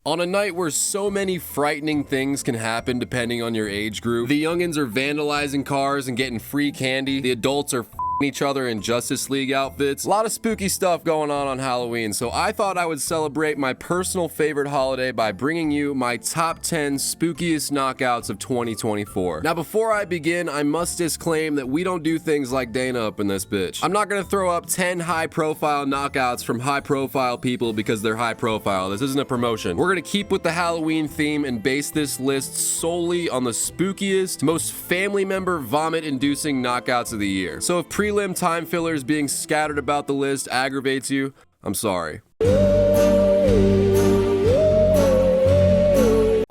On a night where so many frightening things can happen depending on your age group, the youngins are vandalizing cars and getting free candy, the adults are each other in Justice League outfits. A lot of spooky stuff going on Halloween, so I thought I would celebrate my personal favorite holiday by bringing you my top 10 spookiest knockouts of 2024. Now, before I begin, I must disclaim that we don't do things like Dana up in this bitch. I'm not gonna throw up 10 high-profile knockouts from high-profile people because they're high-profile. This isn't a promotion. We're gonna keep with the Halloween theme and base this list solely on the spookiest, most family member vomit-inducing knockouts of the year. So if prelim time fillers being scattered about the list aggravates you, I'm sorry.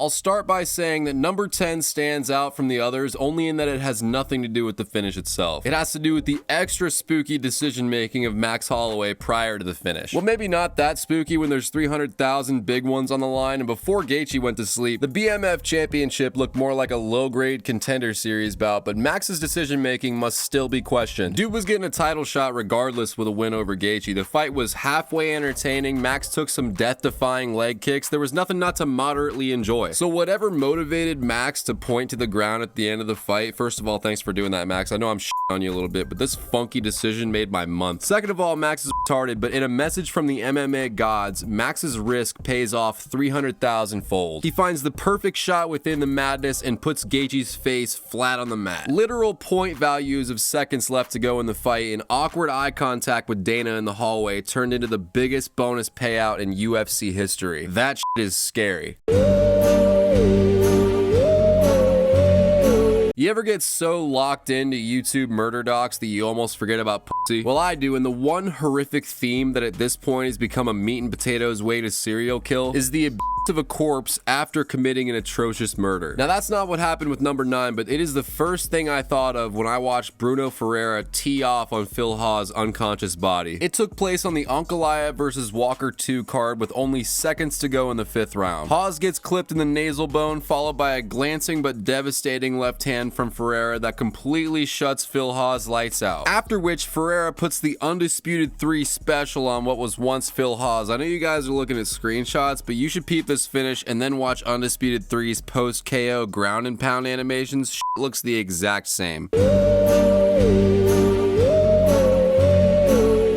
I'll start by saying that number 10 stands out from the others only in that it has nothing to do with the finish itself. It has to do with the extra spooky decision making of Max Holloway prior to the finish. Well, maybe not that spooky when there's 300,000 big ones on the line, and before Gaethje went to sleep, the BMF championship looked more like a low-grade contender series bout, but Max's decision making must still be questioned. Dude was getting a title shot regardless with a win over Gaethje. The fight was halfway entertaining, Max took some death-defying leg kicks, there was nothing not to moderately enjoy. So whatever motivated Max to point to the ground at the end of the fight, first of all, thanks for doing that, Max. I know I'm shitting on you a little bit, but this funky decision made my month. Second of all, Max is retarded, but in a message from the MMA gods, Max's risk pays off 300,000-fold. He finds the perfect shot within the madness and puts Gaethje's face flat on the mat. Literal point values of seconds left to go in the fight, and awkward eye contact with Dana in the hallway turned into the biggest bonus payout in UFC history. That shit is scary. You ever get so locked into YouTube murder docs that you almost forget about pussy? Well, I do, and the one horrific theme that at this point has become a meat and potatoes way to serial kill is the abuse of a corpse after committing an atrocious murder. Now, that's not what happened with number 9, but it is the first thing I thought of when I watched Bruno Ferrera tee off on Phil Hawes' unconscious body. It took place on the Ankalaev versus Walker 2 card with only seconds to go in the 5th round. Hawes gets clipped in the nasal bone, followed by a glancing but devastating left hand from Ferrera that completely shuts Phil Hawes' lights out. After which, Ferrera puts the Undisputed 3 special on what was once Phil Hawes. I know you guys are looking at screenshots, but you should peep this finish and then watch Undisputed 3's post-KO ground and pound animations. Shit looks the exact same.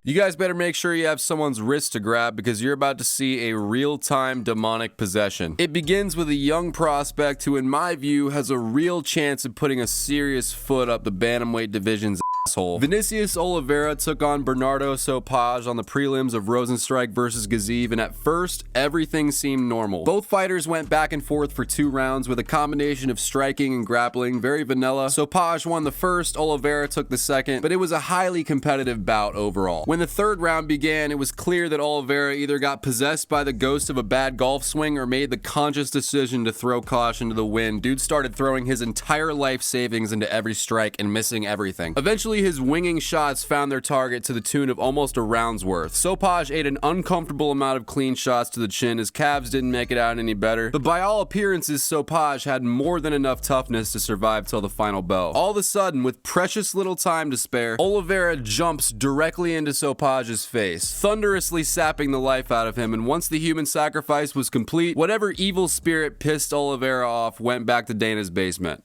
You guys better make sure you have someone's wrist to grab because you're about to see a real-time demonic possession. It begins with a young prospect who, in my view, has a real chance of putting a serious foot up the bantamweight division's asshole. Vinicius Oliveira took on Bernardo Sage on the prelims of Rosenstrike versus Gusov, and at first, everything seemed normal. Both fighters went back and forth for 2 rounds with a combination of striking and grappling, very vanilla. Sage won the first, Oliveira took the second, but it was a highly competitive bout overall. When the 3rd round began, it was clear that Oliveira either got possessed by the ghost of a bad golf swing or made the conscious decision to throw caution to the wind. Dude started throwing his entire life savings into every strike and missing everything. Eventually, his winging shots found their target to the tune of almost a round's worth. Sage ate an uncomfortable amount of clean shots to the chin. His calves didn't make it out any better, but by all appearances, Sage had more than enough toughness to survive till the final bell. All of a sudden, with precious little time to spare, Oliveira jumps directly into Sage's face, thunderously sapping the life out of him, and once the human sacrifice was complete, whatever evil spirit pissed Oliveira off went back to Dana's basement.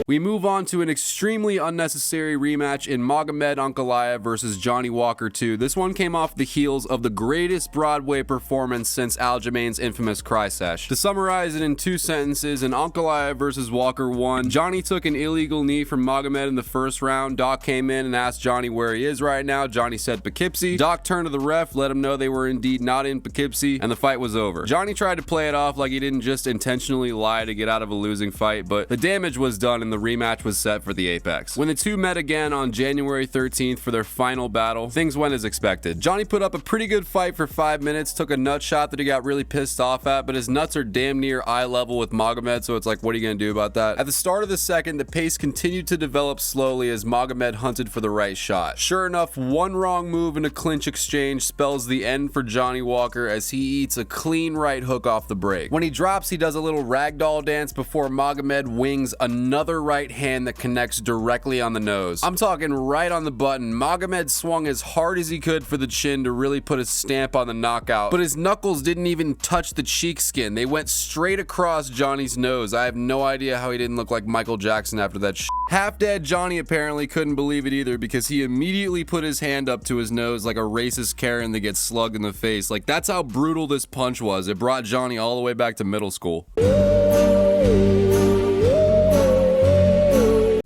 We move on to an extremely unnecessary rematch in Magomed Ankalaev versus Johnny Walker 2. This one came off the heels of the greatest Broadway performance since Aljamain's infamous Cry Sesh. To summarize it in 2 sentences, in Ankalaev versus Walker 1, Johnny took an illegal knee from Magomed in the 1st round. Doc came in and asked Johnny where he is right now. Johnny said Poughkeepsie. Doc turned to the ref, let him know they were indeed not in Poughkeepsie, and the fight was over. Johnny tried to play it off like he didn't just intentionally lie to get out of a losing fight, but the damage was done and the rematch was set for the Apex. When the two met again on January 13th for their final battle, things went as expected. Johnny put up a pretty good fight for 5 minutes, took a nut shot that he got really pissed off at, but his nuts are damn near eye level with Magomed, so it's like, what are you gonna do about that? At the start of the second, the pace continued to develop slowly as Magomed hunted for the right shot. Sure enough, one wrong move in a clinch exchange spells the end for Johnny Walker as he eats a clean right hook off the break. When he drops, he does a little ragdoll dance before Magomed wings another right hand that connects directly on the nose. I'm talking right on the button. Magomed swung as hard as he could for the chin to really put a stamp on the knockout, but his knuckles didn't even touch the cheek skin. They went straight across Johnny's nose. I have no idea how he didn't look like Michael Jackson after that shit. Half dead Johnny apparently couldn't believe it either, because he immediately put his hand up to his nose like a racist Karen that gets slugged in the face. Like, that's how brutal this punch was. It brought Johnny all the way back to middle school.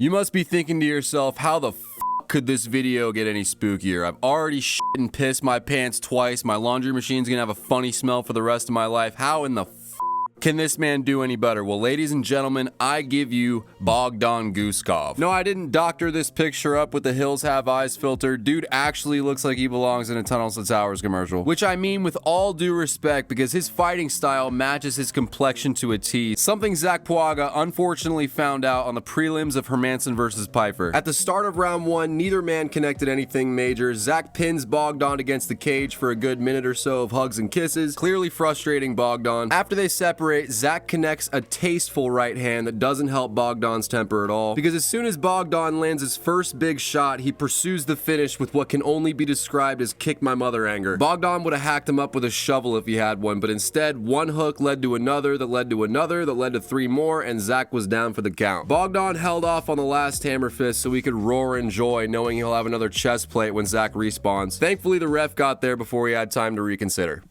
You must be thinking to yourself, how the could this video get any spookier? I've already shit and pissed my pants twice. My laundry machine's gonna have a funny smell for the rest of my life. How in the can this man do any better? Well, ladies and gentlemen, I give you Bogdon Gusov. No, I didn't doctor this picture up with the Hills Have Eyes filter. Dude actually looks like he belongs in a Tunnels to Towers commercial. Which I mean with all due respect, because his fighting style matches his complexion to a T. Something Zach Puaga unfortunately found out on the prelims of Hermanson versus Piper. At the start of round 1, neither man connected anything major. Zach pins Bogdon against the cage for a good minute or so of hugs and kisses, clearly frustrating Bogdon. After they separate, Zach connects a tasteful right hand that doesn't help Bogdan's temper at all, because as soon as Bogdan lands his first big shot, he pursues the finish with what can only be described as kick my mother anger. Bogdan would have hacked him up with a shovel if he had one, but instead one hook led to another that led to another that led to 3 more, and Zach was down for the count. Bogdan held off on the last hammer fist so he could roar in joy, knowing he'll have another chest plate when Zach respawns. Thankfully the ref got there before he had time to reconsider.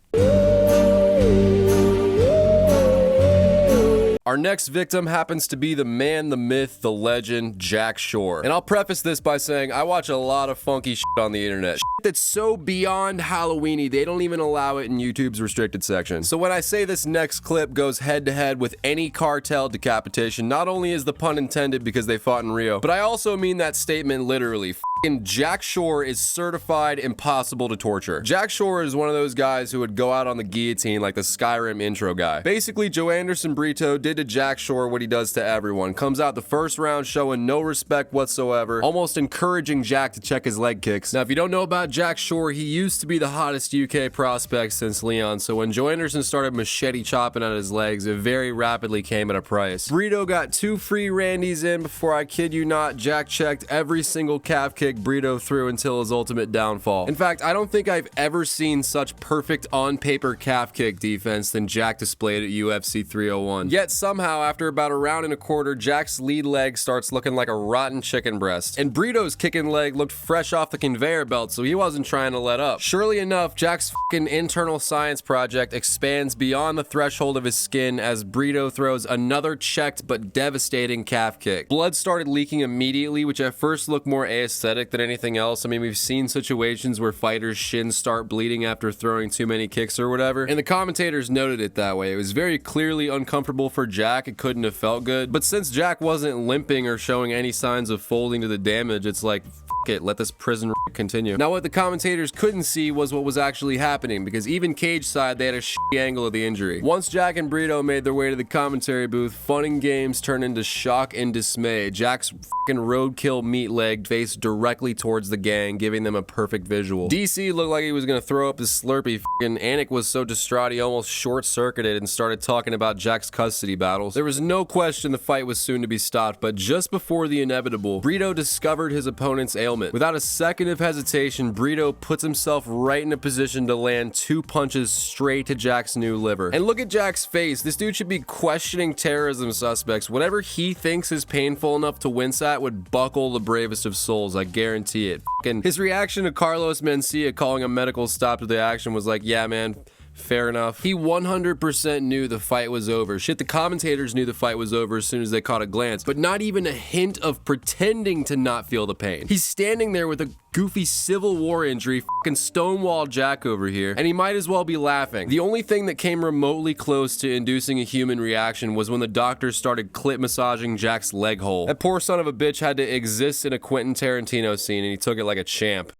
Our next victim happens to be the man, the myth, the legend, Jack Shore. And I'll preface this by saying I watch a lot of funky shit on the internet. Shit that's so beyond Halloweeny, they don't even allow it in YouTube's restricted section. So when I say this next clip goes head to head with any cartel decapitation, not only is the pun intended because they fought in Rio, but I also mean that statement literally. Jack Shore is certified impossible to torture. Jack Shore is one of those guys who would go out on the guillotine like the Skyrim intro guy. Basically, Joe Anderson Brito did to Jack Shore what he does to everyone. Comes out the first round showing no respect whatsoever, almost encouraging Jack to check his leg kicks. Now, if you don't know about Jack Shore, he used to be the hottest UK prospect since Leon, so when Joe Anderson started machete chopping at his legs, it very rapidly came at a price. Brito got 2 free Randys in before, I kid you not, Jack checked every single calf kick Brito threw until his ultimate downfall. In fact, I don't think I've ever seen such perfect on-paper calf kick defense than Jack displayed at UFC 301. Yet somehow, after about a round and a quarter, Jack's lead leg starts looking like a rotten chicken breast. And Brito's kicking leg looked fresh off the conveyor belt, so he wasn't trying to let up. Surely enough, Jack's fucking internal science project expands beyond the threshold of his skin as Brito throws another checked but devastating calf kick. Blood started leaking immediately, which at first looked more aesthetic than anything else. I mean, we've seen situations where fighters' shins start bleeding after throwing too many kicks or whatever, and the commentators noted it that way. It was very clearly uncomfortable for Jack. It couldn't have felt good, but since Jack wasn't limping or showing any signs of folding to the damage, it's like, it, let this prison continue. Now, what the commentators couldn't see was what was actually happening, because even cage side, they had a shitty angle of the injury. Once Jack and Brito made their way to the commentary booth, fun and games turned into shock and dismay. Jack's fucking roadkill meat leg faced directly towards the gang, giving them a perfect visual. DC looked like he was gonna throw up his Slurpee. Anik was so distraught he almost short-circuited and started talking about Jack's custody battles. There was no question the fight was soon to be stopped, but just before the inevitable, Brito discovered his opponent's ailment. Without a second of hesitation, Brito puts himself right in a position to land 2 punches straight to Jack's new liver. And look at Jack's face. This dude should be questioning terrorism suspects. Whatever he thinks is painful enough to wince at would buckle the bravest of souls, I guarantee it. His reaction to Carlos Mencia calling a medical stop to the action was like, yeah man, fair enough. He 100% knew the fight was over. Shit, the commentators knew the fight was over as soon as they caught a glance, but not even a hint of pretending to not feel the pain. He's standing there with a goofy Civil War injury, fucking Stonewall Jack over here, and he might as well be laughing. The only thing that came remotely close to inducing a human reaction was when the doctor started clip massaging Jack's leg hole. That poor son of a bitch had to exist in a Quentin Tarantino scene, and he took it like a champ.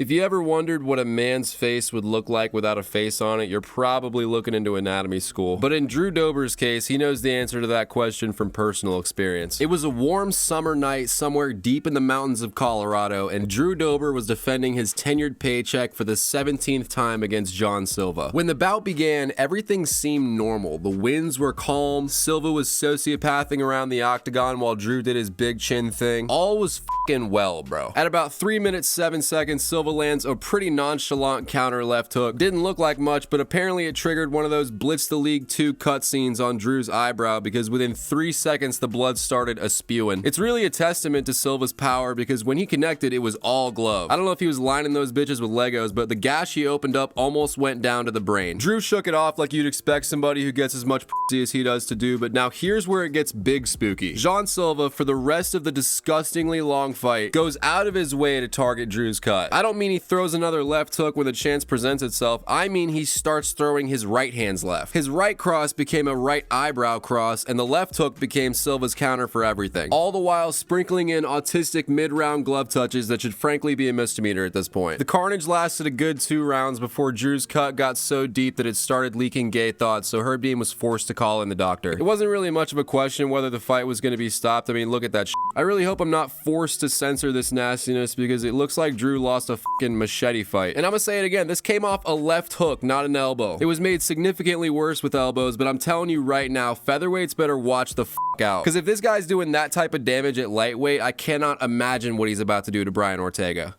If you ever wondered what a man's face would look like without a face on it, you're probably looking into anatomy school. But in Drew Dober's case, he knows the answer to that question from personal experience. It was a warm summer night somewhere deep in the mountains of Colorado, and Drew Dober was defending his tenured paycheck for the 17th time against John Silva. When the bout began, everything seemed normal. The winds were calm, Silva was sociopathing around the octagon while Drew did his big chin thing. All was f***ing well, bro. At about 3 minutes 7 seconds, Silva lands a pretty nonchalant counter left hook. Didn't look like much, but apparently it triggered one of those Blitz the League 2 cutscenes on Drew's eyebrow, because within 3 seconds the blood started a-spewing. It's really a testament to Silva's power, because when he connected, it was all glove. I don't know if he was lining those bitches with Legos, but the gash he opened up almost went down to the brain. Drew shook it off like you'd expect somebody who gets as much pussy as he does to do, but now here's where it gets big spooky. John Silva, for the rest of the disgustingly long fight, goes out of his way to target Drew's cut. I don't mean he throws another left hook when the chance presents itself. I mean he starts throwing his right hand's left. His right cross became a right eyebrow cross, and the left hook became Silva's counter for everything. All the while sprinkling in autistic mid-round glove touches that should frankly be a misdemeanor at this point. The carnage lasted a good 2 rounds before Drew's cut got so deep that it started leaking gay thoughts, so Herb Dean was forced to call in the doctor. It wasn't really much of a question whether the fight was going to be stopped. I mean, look at that shit. I really hope I'm not forced to censor this nastiness, because it looks like Drew lost a fucking machete fight. And I'm gonna say it again, this came off a left hook, not an elbow. It was made significantly worse with elbows, but I'm telling you right now, featherweights better watch the fuck out. Because if this guy's doing that type of damage at lightweight, I cannot imagine what he's about to do to Brian Ortega.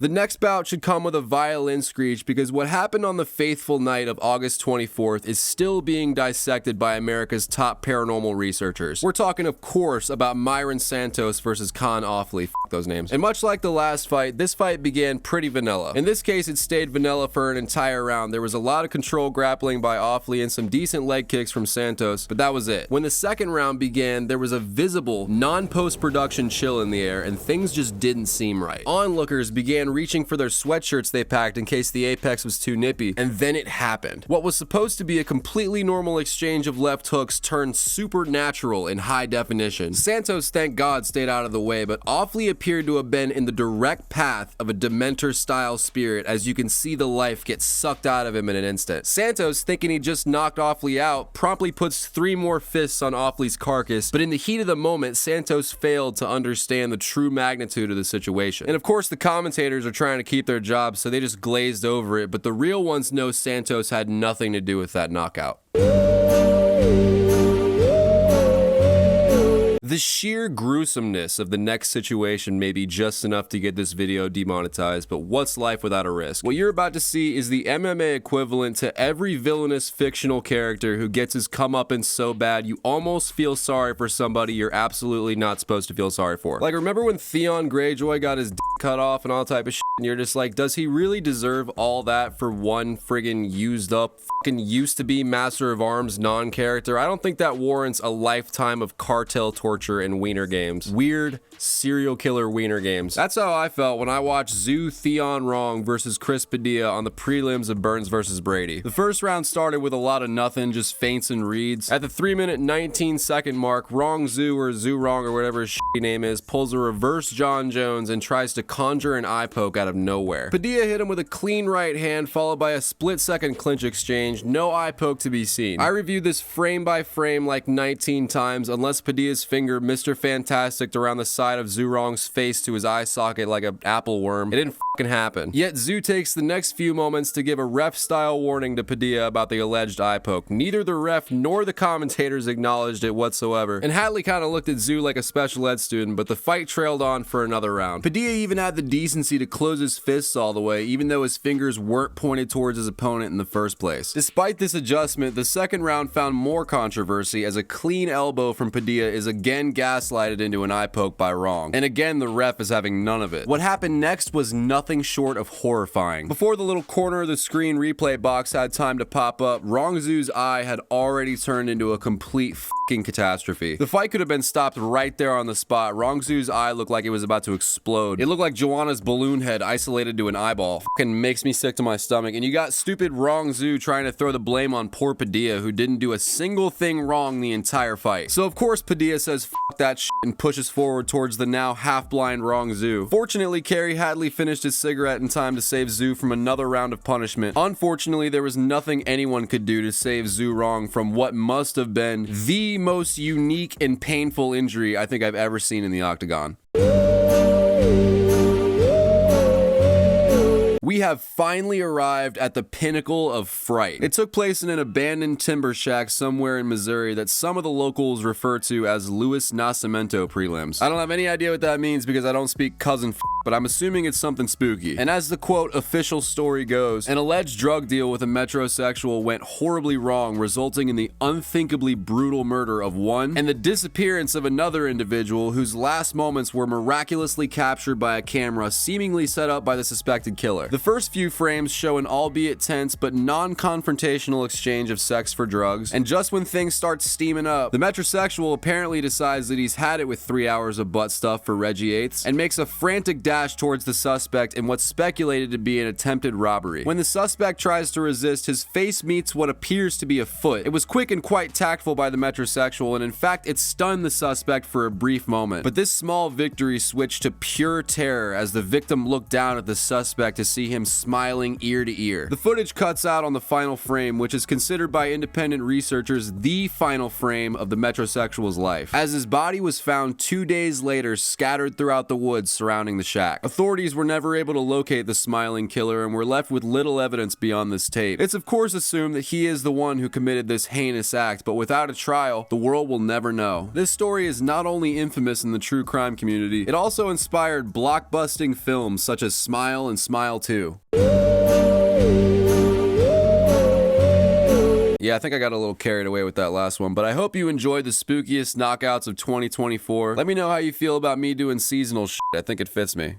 The next bout should come with a violin screech, because what happened on the fateful night of August 24th is still being dissected by America's top paranormal researchers. We're talking, of course, about Myon Santos versus Khan Offley. F those names. And much like the last fight, this fight began pretty vanilla. In this case, it stayed vanilla for an entire round. There was a lot of control grappling by Offley and some decent leg kicks from Santos, but that was it. When the second round began, there was a visible, non-post-production chill in the air, and things just didn't seem right. Onlookers began reaching for their sweatshirts they packed in case the apex was too nippy, and then it happened. What was supposed to be a completely normal exchange of left hooks turned supernatural in high definition. Santos, thank God, stayed out of the way, but Offley appeared to have been in the direct path of a Dementor-style spirit, as you can see the life get sucked out of him in an instant. Santos, thinking he just knocked Offley out, promptly puts 3 more fists on Offley's carcass, but in the heat of the moment, Santos failed to understand the true magnitude of the situation. And of course, the commentators are trying to keep their jobs, so they just glazed over it, but the real ones know Santos had nothing to do with that knockout. The sheer gruesomeness of the next situation may be just enough to get this video demonetized, but what's life without a risk? What you're about to see is the MMA equivalent to every villainous fictional character who gets his comeuppance so bad you almost feel sorry for somebody you're absolutely not supposed to feel sorry for. Like, remember when Theon Greyjoy got his cut off and all type of shit, and you're just like, does he really deserve all that for one friggin' used up fucking used to be Master of Arms non-character? I don't think that warrants a lifetime of cartel torture and wiener games. Weird serial killer wiener games. That's how I felt when I watched Zoo Theon Wrong versus Chris Padilla on the prelims of Burns versus Brady. The first round started with a lot of nothing, just feints and reads. At the 3-minute 19-second mark, Wrong Zoo, or Zoo Wrong, or whatever his shitty name is, pulls a reverse John Jones and tries to conjure an eye poke out of nowhere. Padilla hit him with a clean right hand, followed by a split-second clinch exchange. No eye poke to be seen. I reviewed this frame by frame like 19 times, unless Padilla's finger Mr. Fantastic around the side of Zurong's face to his eye socket like an apple worm. It didn't fucking happen. Yet Zoo takes the next few moments to give a ref-style warning to Padilla about the alleged eye poke. Neither the ref nor the commentators acknowledged it whatsoever, and Hadley kind of looked at Zoo like a special ed student, but the fight trailed on for another round. Padilla even had the decency to close his fists all the way, even though his fingers weren't pointed towards his opponent in the first place. Despite this adjustment, the second round found more controversy, as a clean elbow from Padilla is again gaslighted into an eye poke by Wrong. And again, the ref is having none of it. What happened next was nothing short of horrifying. Before the little corner of the screen replay box had time to pop up, Wrong Zoo's eye had already turned into a complete fucking catastrophe. The fight could have been stopped right there on the spot. Wrong Zoo's eye looked like it was about to explode. It looked like Joanna's balloon head isolated to an eyeball. Fucking makes me sick to my stomach. And you got stupid Wrong Zoo trying to throw the blame on poor Padilla, who didn't do a single thing wrong the entire fight. So of course Padilla says "F that shit" and pushes forward towards the now half-blind Wrong Zoo. Fortunately, Carrie Hadley finished his cigarette in time to save Zoo from another round of punishment. Unfortunately, there was nothing anyone could do to save Zoo Wrong from what must have been the most unique and painful injury I think I've ever seen in the octagon. We have finally arrived at the pinnacle of fright. It took place in an abandoned timber shack somewhere in Missouri that some of the locals refer to as Louis Nascimento prelims. I don't have any idea what that means because I don't speak cousin but I'm assuming it's something spooky. And as the quote official story goes, an alleged drug deal with a metrosexual went horribly wrong, resulting in the unthinkably brutal murder of one and the disappearance of another individual whose last moments were miraculously captured by a camera seemingly set up by the suspected killer. The first few frames show an albeit tense but non-confrontational exchange of sex for drugs, and just when things start steaming up, the metrosexual apparently decides that he's had it with 3 hours of butt stuff for Reggie Eights and makes a frantic dash towards the suspect in what's speculated to be an attempted robbery. When the suspect tries to resist, his face meets what appears to be a foot. It was quick and quite tactful by the metrosexual, and in fact it stunned the suspect for a brief moment. But this small victory switched to pure terror as the victim looked down at the suspect to see him smiling ear to ear. The footage cuts out on the final frame, which is considered by independent researchers the final frame of the metrosexual's life, as his body was found 2 days later scattered throughout the woods surrounding the shack. Authorities were never able to locate the smiling killer and were left with little evidence beyond this tape. It's of course assumed that he is the one who committed this heinous act, but without a trial, the world will never know. This story is not only infamous in the true crime community, it also inspired blockbusting films such as Smile and Smile 2. Yeah, I think I got a little carried away with that last one, but I hope you enjoyed the spookiest knockouts of 2024. Let me know how you feel about me doing seasonal shit. I think it fits me.